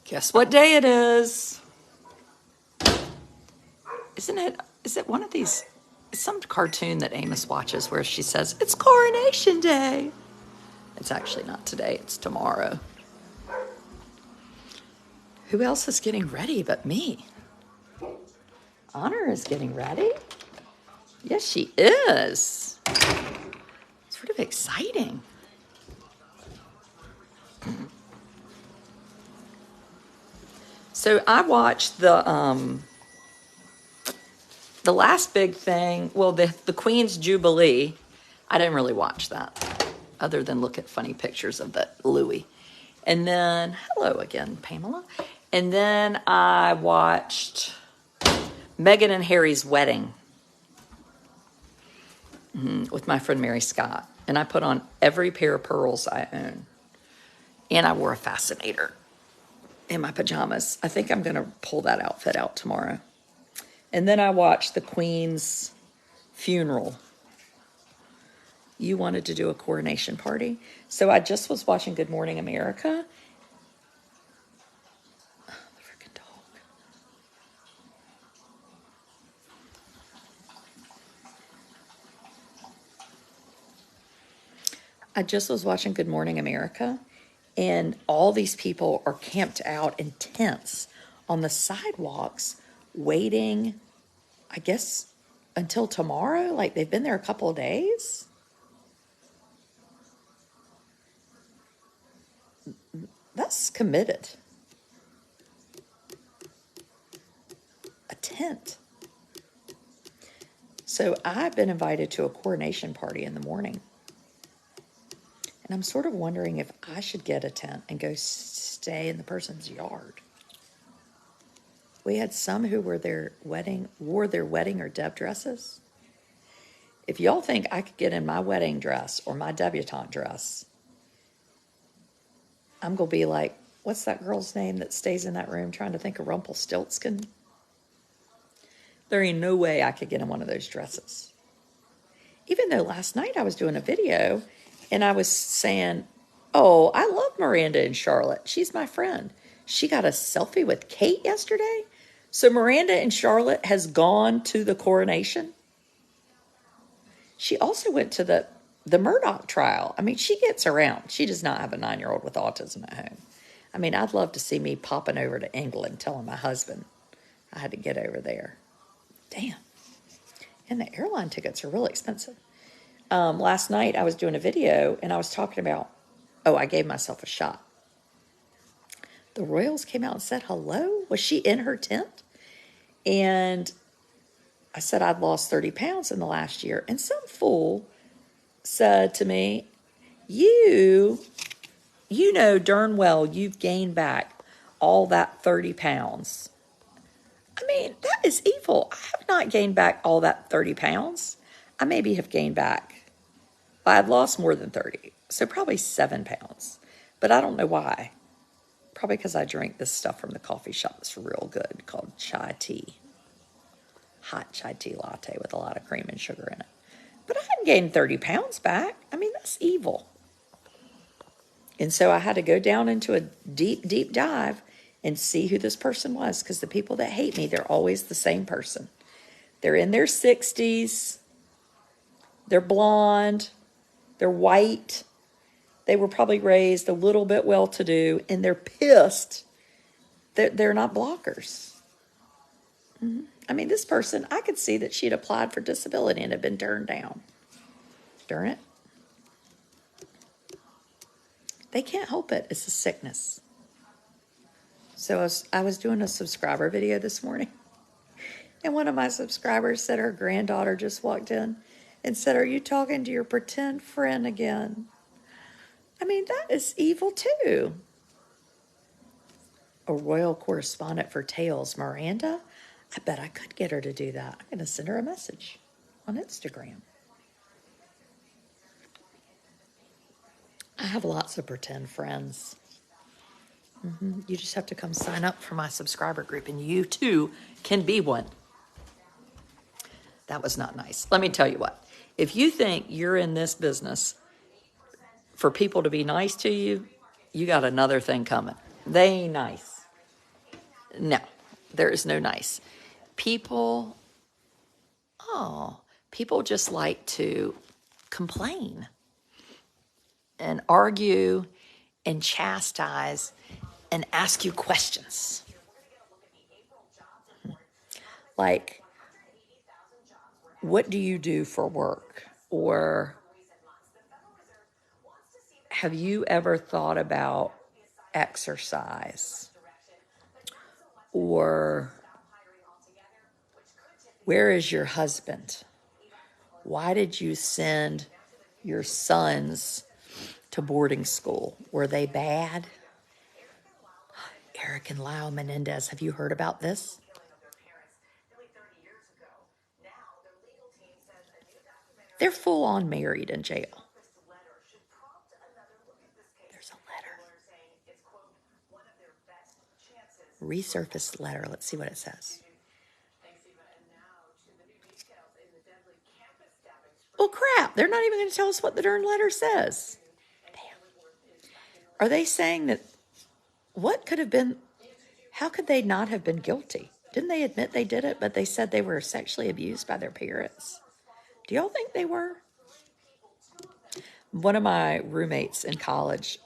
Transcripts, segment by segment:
Guess what day it is? Isn't it? Is it one of these? It's some cartoon that Amos watches where she says, it's Coronation Day. It's actually not today, it's tomorrow. Who else is getting ready but me? Honor is getting ready? Yes, she is. Sort of exciting. So I watched the last big thing, well, the Queen's Jubilee. I didn't really watch that, other than look at funny pictures of the Louis. And then, hello again, Pamela. And then I watched Meghan and Harry's wedding with my friend Mary Scott. And I put on every pair of pearls I own. And I wore a fascinator in my pajamas. I think I'm going to pull that outfit out tomorrow. And then I watched the Queen's funeral. You wanted to do a coronation party. So I just was watching Good Morning America. Oh, the freaking dog. I just was watching Good Morning America. And all these people are camped out in tents on the sidewalks waiting, I guess, until tomorrow. Like they've been there a couple of days. That's committed. A tent. So I've been invited to a coronation party in the morning. And I'm sort of wondering if I should get a tent and go stay in the person's yard. We had some who wore their wedding or deb dresses. If y'all think I could get in my wedding dress or my debutante dress, I'm going to be like, what's that girl's name that stays in that room trying to think of Rumpelstiltskin? There ain't no way I could get in one of those dresses. Even though last night I was doing a video and I was saying, oh, I love Miranda and Charlotte. She's my friend. She got a selfie with Kate yesterday. So Miranda and Charlotte has gone to the coronation. She also went to the Murdoch trial. I mean, she gets around. She does not have a 9-year-old with autism at home. I mean, I'd love to see me popping over to England telling my husband I had to get over there. Damn. And the airline tickets are really expensive. Last night I was doing a video and I was talking about, I gave myself a shot. The royals came out and said hello. Was she in her tent? And I said I'd lost 30 pounds in the last year. And some fool said to me, you know darn well you've gained back all that 30 pounds. I mean, that is evil. I have not gained back all that 30 pounds. I maybe have gained back, I've lost more than 30. So probably 7 pounds. But I don't know why. Probably because I drink this stuff from the coffee shop that's real good called chai tea. Hot chai tea latte with a lot of cream and sugar in it. But I hadn't gained 30 pounds back. I mean, that's evil. And so I had to go down into a deep, deep dive and see who this person was. Because the people that hate me, they're always the same person. They're in their 60s. They're blonde. They're white. They were probably raised a little bit well-to-do. And they're pissed that they're not blockers. Mm-hmm. I mean, this person, I could see that she'd applied for disability and had been turned down. Darn it. They can't help it. It's a sickness. So I was doing a subscriber video this morning. And one of my subscribers said her granddaughter just walked in and said, are you talking to your pretend friend again? I mean, that is evil too. A royal correspondent for Tales, Miranda. I bet I could get her to do that. I'm going to send her a message on Instagram. I have lots of pretend friends. You just have to come sign up for my subscriber group, and you too can be one. That was not nice. Let me tell you what. If you think you're in this business for people to be nice to you, you got another thing coming. They ain't nice. No, there is no nice. People, people just like to complain and argue and chastise and ask you questions. Like, what do you do for work? Or have you ever thought about exercise? Or where is your husband? Why did you send your sons to boarding school? Were they bad? Eric and Lyle Menendez, have you heard about this? They're full on married in jail. There's a letter. Resurfaced letter. Let's see what it says. Oh, crap. They're not even going to tell us what the darn letter says. Damn. Are they saying that what could have been, how could they not have been guilty? Didn't they admit they did it, but they said they were sexually abused by their parents? Do y'all think they were? One of my roommates in college,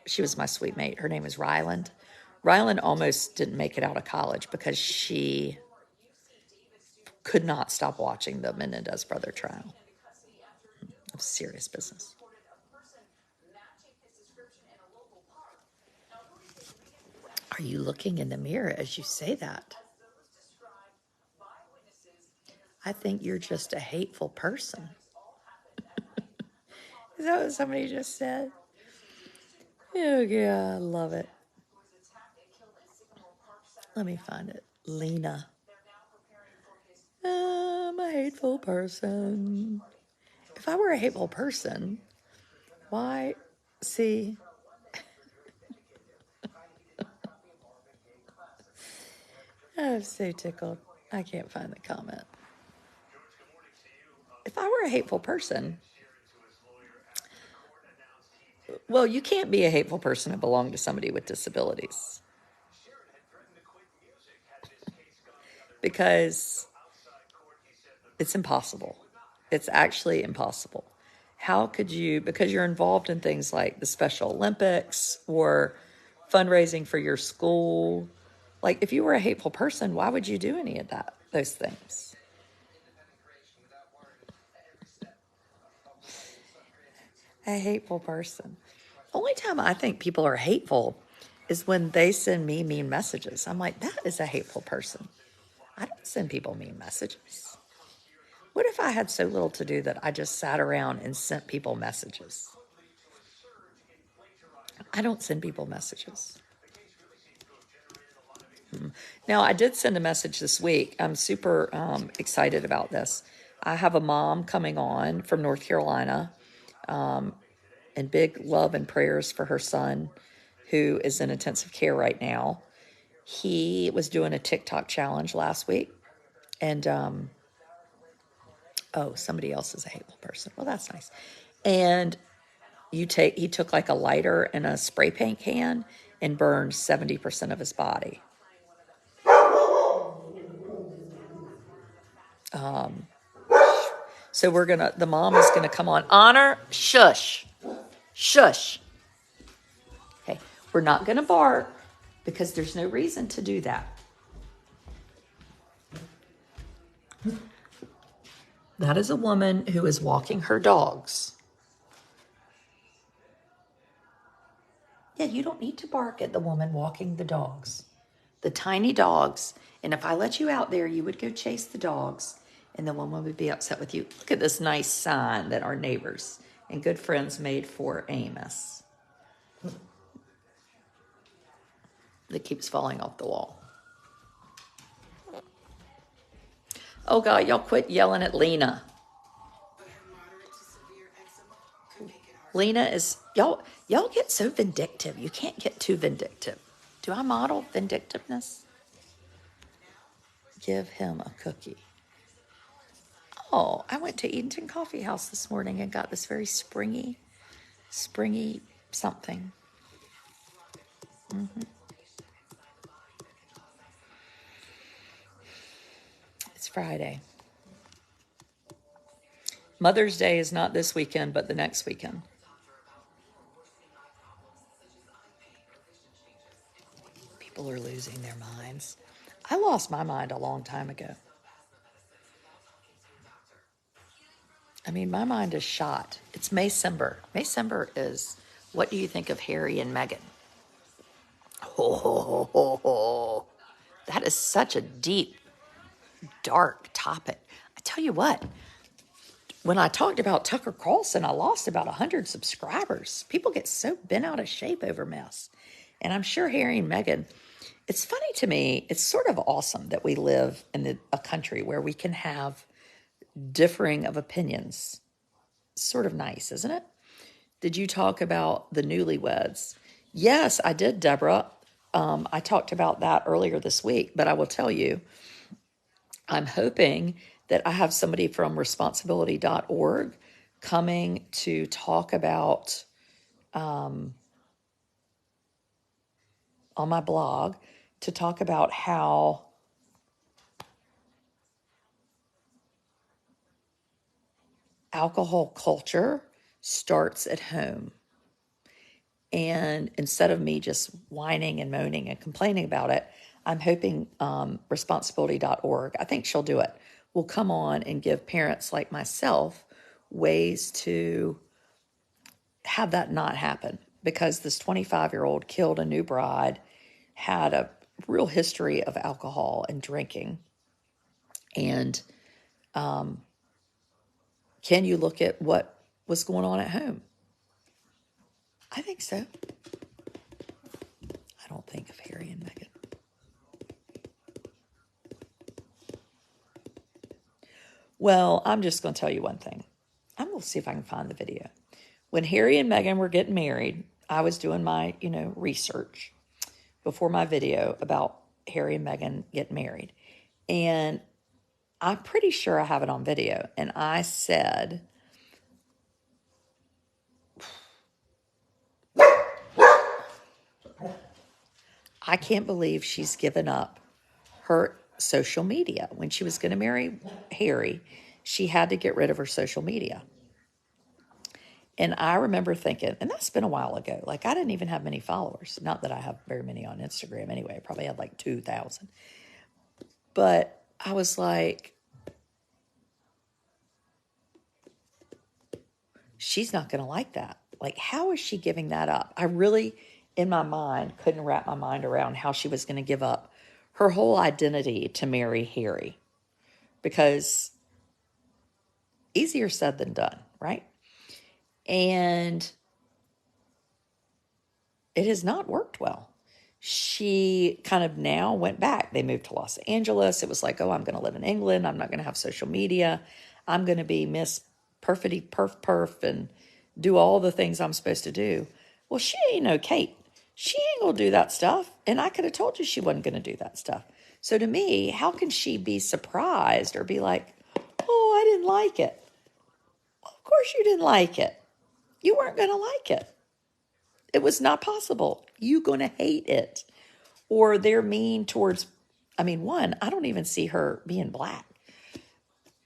she was my sweet mate. Her name was Ryland. Ryland almost didn't make it out of college because she could not stop watching the Menendez brother trial. It was serious business. Are you looking in the mirror as you say that? I think you're just a hateful person. Is that what somebody just said? Oh, yeah, I love it. Let me find it. Lena. I'm a hateful person. If I were a hateful person, why? See, I'm so tickled. I can't find the comment. If I were a hateful person, well, you can't be a hateful person and belong to somebody with disabilities. Because it's impossible. It's actually impossible. How could you, because you're involved in things like the Special Olympics or fundraising for your school, like if you were a hateful person, why would you do any of that, those things? A hateful person. Only time I think people are hateful is when they send me mean messages. I'm like, that is a hateful person. I don't send people mean messages. What if I had so little to do that I just sat around and sent people messages? I don't send people messages. Now, I did send a message this week. I'm super excited about this. I have a mom coming on from North Carolina, and big love and prayers for her son, who is in intensive care right now. He was doing a TikTok challenge last week, and somebody else is a hateful person. Well, that's nice. And he took like a lighter and a spray paint can and burned 70% of his body. So the mom is gonna come on. Honor, shush, shush. Okay, we're not gonna bark because there's no reason to do that. That is a woman who is walking her dogs. Yeah, you don't need to bark at the woman walking the dogs. The tiny dogs. And if I let you out there, you would go chase the dogs, and the woman would be upset with you. Look at this nice sign that our neighbors and good friends made for Amos that keeps falling off the wall. Oh, God, y'all quit yelling at Lena. Lena is, y'all get so vindictive. You can't get too vindictive. Do I model vindictiveness? Give him a cookie. Oh, I went to Edenton Coffee House this morning and got this very springy something. Friday. Mother's Day is not this weekend, but the next weekend. People are losing their minds. I lost my mind a long time ago. I mean, my mind is shot. It's Maycember. Maycember is, what do you think of Harry and Meghan? Oh, that is such a deep, dark topic. I tell you what, when I talked about Tucker Carlson, I lost about 100 subscribers. People get so bent out of shape over mess. And I'm sure Harry and Meghan, it's funny to me, it's sort of awesome that we live in a country where we can have differing of opinions. Sort of nice, isn't it? Did you talk about the newlyweds? Yes, I did, Deborah. I talked about that earlier this week, but I will tell you, I'm hoping that I have somebody from responsibility.org coming to talk about, on my blog, to talk about how alcohol culture starts at home. And instead of me just whining and moaning and complaining about it, I'm hoping responsibility.org, I think she'll do it, will come on and give parents like myself ways to have that not happen. Because this 25-year-old killed a new bride, had a real history of alcohol and drinking. And can you look at what was going on at home? I think so. I don't think of Harry and Meghan. Well, I'm just going to tell you one thing. I'm going to see if I can find the video. When Harry and Meghan were getting married, I was doing my, research before my video about Harry and Meghan getting married. And I'm pretty sure I have it on video. And I said, I can't believe she's given up her social media. When she was going to marry Harry, she had to get rid of her social media. And I remember thinking, and that's been a while ago, like I didn't even have many followers. Not that I have very many on Instagram anyway. I probably had like 2,000. But I was like, she's not going to like that. Like, how is she giving that up? I really, in my mind, couldn't wrap my mind around how she was going to give up her whole identity to marry Harry. Because easier said than done, right? And it has not worked well. She kind of now went back. They moved to Los Angeles. It was like, oh, I'm going to live in England. I'm not going to have social media. I'm going to be Miss Perfity Perf and do all the things I'm supposed to do. Well, she ain't no Kate. She ain't going to do that stuff. And I could have told you she wasn't going to do that stuff. So to me, how can she be surprised or be like, oh, I didn't like it? Well, of course you didn't like it. You weren't going to like it. It was not possible. You're going to hate it. Or they're mean towards, one, I don't even see her being black.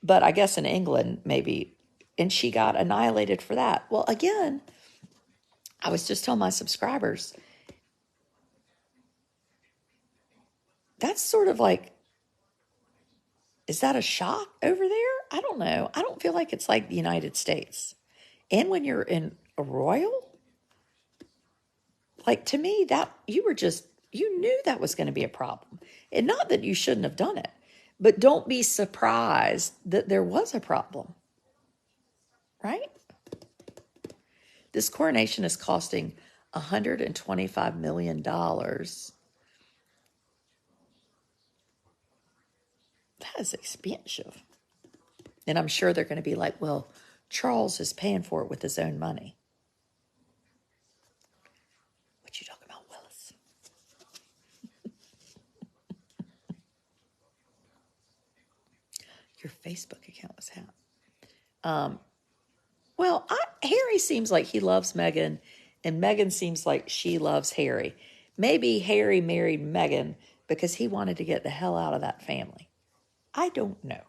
But I guess in England, maybe. And she got annihilated for that. Well, again, I was just telling my subscribers, that's sort of like, is that a shock over there? I don't know. I don't feel like it's like the United States. And when you're in a royal, like to me, that you knew that was going to be a problem. And not that you shouldn't have done it, but don't be surprised that there was a problem. Right? This coronation is costing $125 million. That is expensive. And I'm sure they're going to be like, well, Charles is paying for it with his own money. What you talking about, Willis? Your Facebook account was hacked. Well, Harry seems like he loves Meghan, and Meghan seems like she loves Harry. Maybe Harry married Meghan because he wanted to get the hell out of that family. I don't know.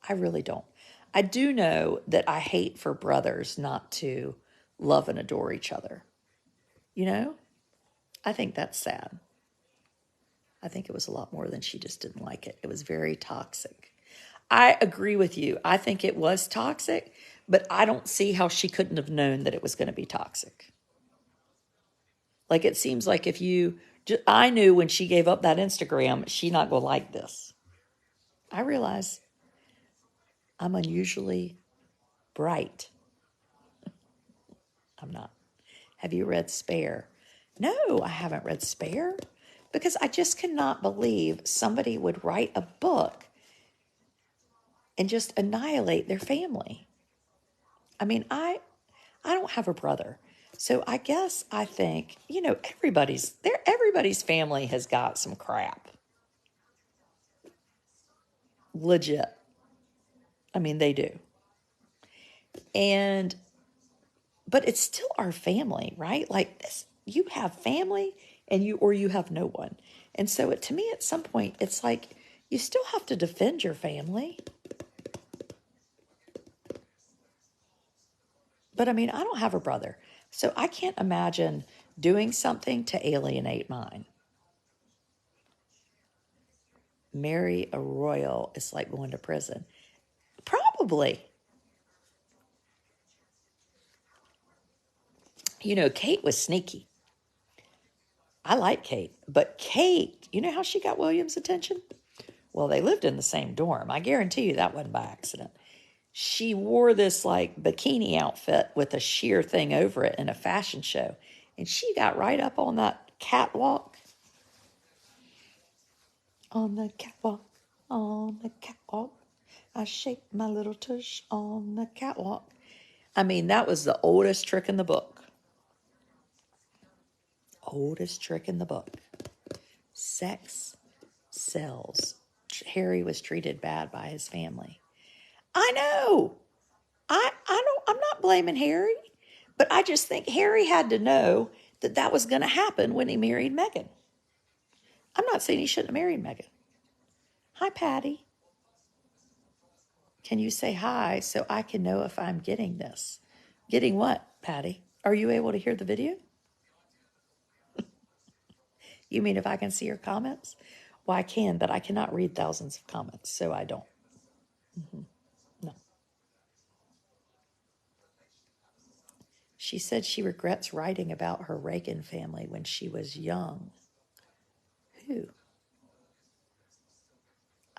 I really don't. I do know that I hate for brothers not to love and adore each other. You know? I think that's sad. I think it was a lot more than she just didn't like it. It was very toxic. I agree with you. I think it was toxic, but I don't see how she couldn't have known that it was going to be toxic. Like it seems like if you, I knew when she gave up that Instagram, she not going to like this. I realize I'm unusually bright. I'm not. Have you read Spare? No, I haven't read Spare because I just cannot believe somebody would write a book and just annihilate their family. I mean, I don't have a brother. So I guess I think, everybody's family has got some crap. Legit. I mean, they do. But it's still our family, right? Like this, you have family and you have no one. And so to me, at some point, it's like you still have to defend your family. But I mean, I don't have a brother. So I can't imagine doing something to alienate mine. Marry a royal is like going to prison. Probably. Kate was sneaky. I like Kate. But Kate, you know how she got William's attention? Well, they lived in the same dorm. I guarantee you that wasn't by accident. She wore this like bikini outfit with a sheer thing over it in a fashion show. And she got right up on that catwalk. On the catwalk, on the catwalk. I shake my little tush on the catwalk. I mean, that was the oldest trick in the book. Oldest trick in the book. Sex sells. Harry was treated bad by his family. I know. I'm not blaming Harry, but I just think Harry had to know that that was going to happen when he married Meghan. I'm not saying he shouldn't have married Meghan. Hi, Patty. Can you say hi so I can know if I'm getting this? Getting what, Patty? Are you able to hear the video? You mean if I can see your comments? Well, I can, but I cannot read thousands of comments, so I don't. No. She said she regrets writing about her Reagan family when she was young. Who?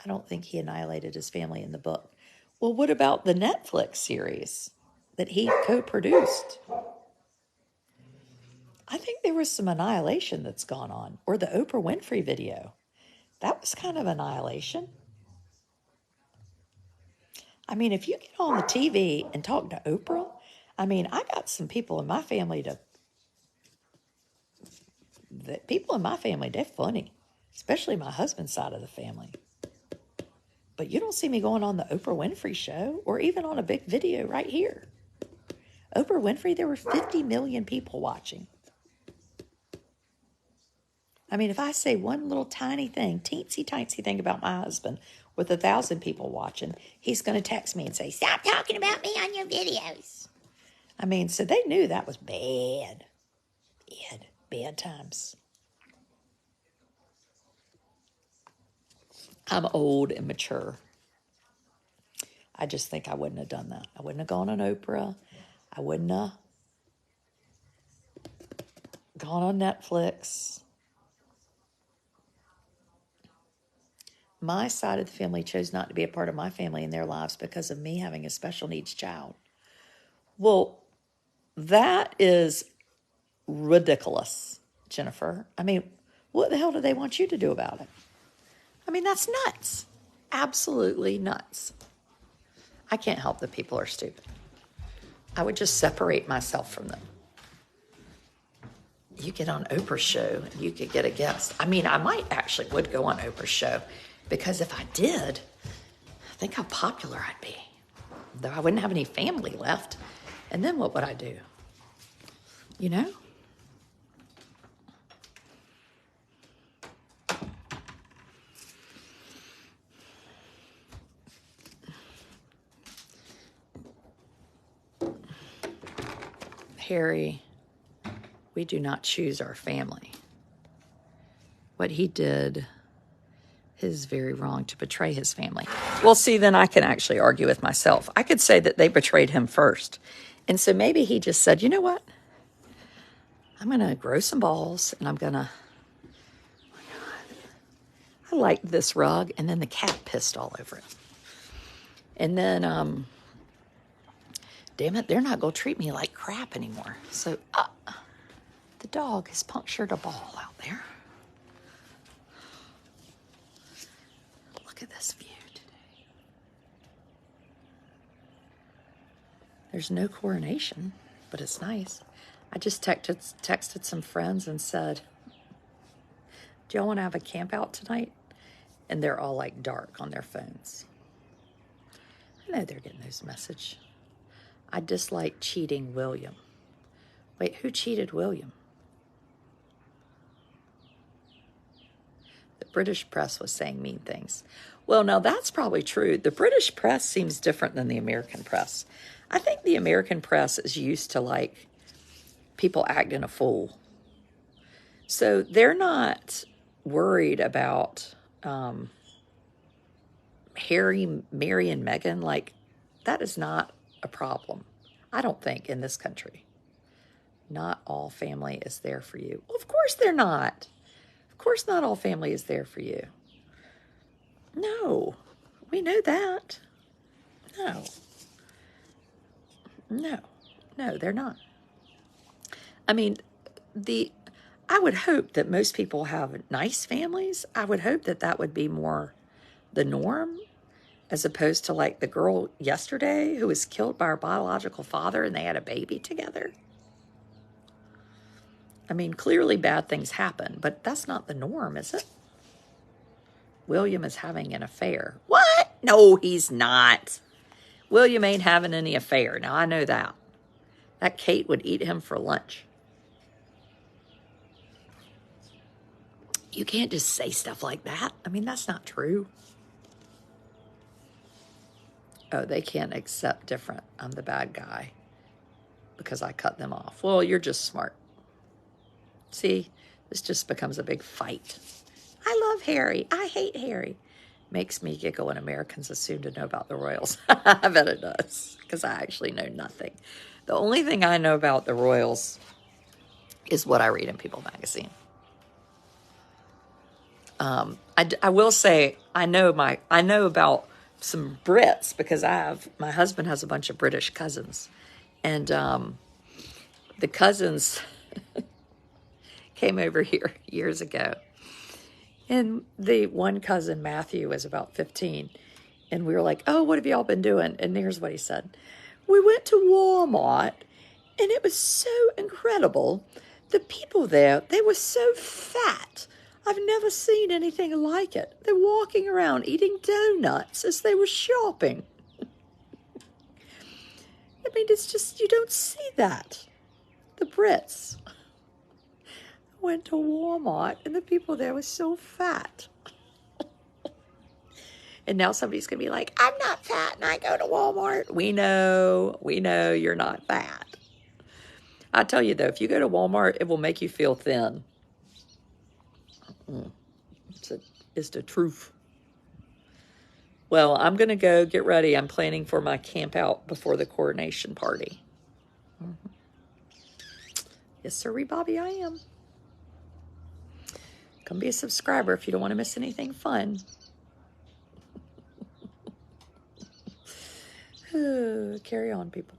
I don't think he annihilated his family in the book. Well, what about the Netflix series that he co-produced? I think there was some annihilation that's gone on. Or the Oprah Winfrey video. That was kind of annihilation. I mean, if you get on the TV and talk to Oprah, I mean, I got some people in my family they're funny, especially my husband's side of the family. But you don't see me going on the Oprah Winfrey show or even on a big video right here. Oprah Winfrey, there were 50 million people watching. I mean, if I say one little tiny thing, teensy-tiny thing about my husband with 1,000 people watching, he's going to text me and say, "Stop talking about me on your videos." I mean, so they knew that was bad. Bad times. I'm old and mature. I just think I wouldn't have done that. I wouldn't have gone on Oprah. I wouldn't have gone on Netflix. My side of the family chose not to be a part of my family in their lives because of me having a special needs child. Well, that is ridiculous, Jennifer. I mean, what the hell do they want you to do about it? I mean, that's nuts. Absolutely nuts. I can't help that people are stupid. I would just separate myself from them. You get on Oprah's show, and you could get a guest. I mean, I might actually would go on Oprah's show because if I did, think how popular I'd be. Though I wouldn't have any family left. And then what would I do? You know? Harry, we do not choose our family. What he did is very wrong to betray his family. Well, see, then I can actually argue with myself. I could say that they betrayed him first. And so maybe he just said, you know what? I'm going to grow some balls and I'm going to, I like this rug. And then the cat pissed all over it. And then, damn it, they're not going to treat me like crap anymore. So the dog has punctured a ball out there. Look at this view today. There's no coronation, but it's nice. I just texted some friends and said, do y'all want to have a camp out tonight? And they're all like dark on their phones. I know they're getting those messages. I dislike cheating William. Wait, who cheated William? The British press was saying mean things. Well, now that's probably true. The British press seems different than the American press. I think the American press is used to like people acting a fool. So they're not worried about Harry, Mary, and Meghan. Like, that is not a problem, I don't think, in this country. Not all family is there for you. Well, of course they're not. Of course not all family is there for you. No, we know that. No. No, they're not. I mean, I would hope that most people have nice families. I would hope that that would be more the norm, as opposed to like the girl yesterday who was killed by her biological father and they had a baby together. I mean, clearly bad things happen, but that's not the norm, is it? William is having an affair. What? No, he's not. William ain't having any affair. Now, I know that. That Kate would eat him for lunch. You can't just say stuff like that. I mean, that's not true. Oh, they can't accept different. I'm the bad guy because I cut them off. Well, you're just smart. See, this just becomes a big fight. I love Harry. I hate Harry. Makes me giggle when Americans assume to know about the royals. I bet it does, because I actually know nothing. The only thing I know about the royals is what I read in People magazine. I will say I know about some Brits because my husband has a bunch of British cousins, and the cousins came over here years ago. And the one cousin, Matthew, was about 15. And we were like, oh, what have y'all been doing? And here's what he said. We went to Walmart, and it was so incredible. The people there, they were so fat. I've never seen anything like it. They're walking around eating donuts as they were shopping. I mean, it's just, you don't see that. The Brits went to Walmart, and the people there were so fat. And now somebody's going to be like, I'm not fat, and I go to Walmart. We know you're not fat. I tell you, though, if you go to Walmart, it will make you feel thin. It's the truth. Well, I'm going to go get ready. I'm planning for my camp out before the coronation party. Yes, sirree, Bobby, I am. Come be a subscriber if you don't want to miss anything fun. Carry on, people.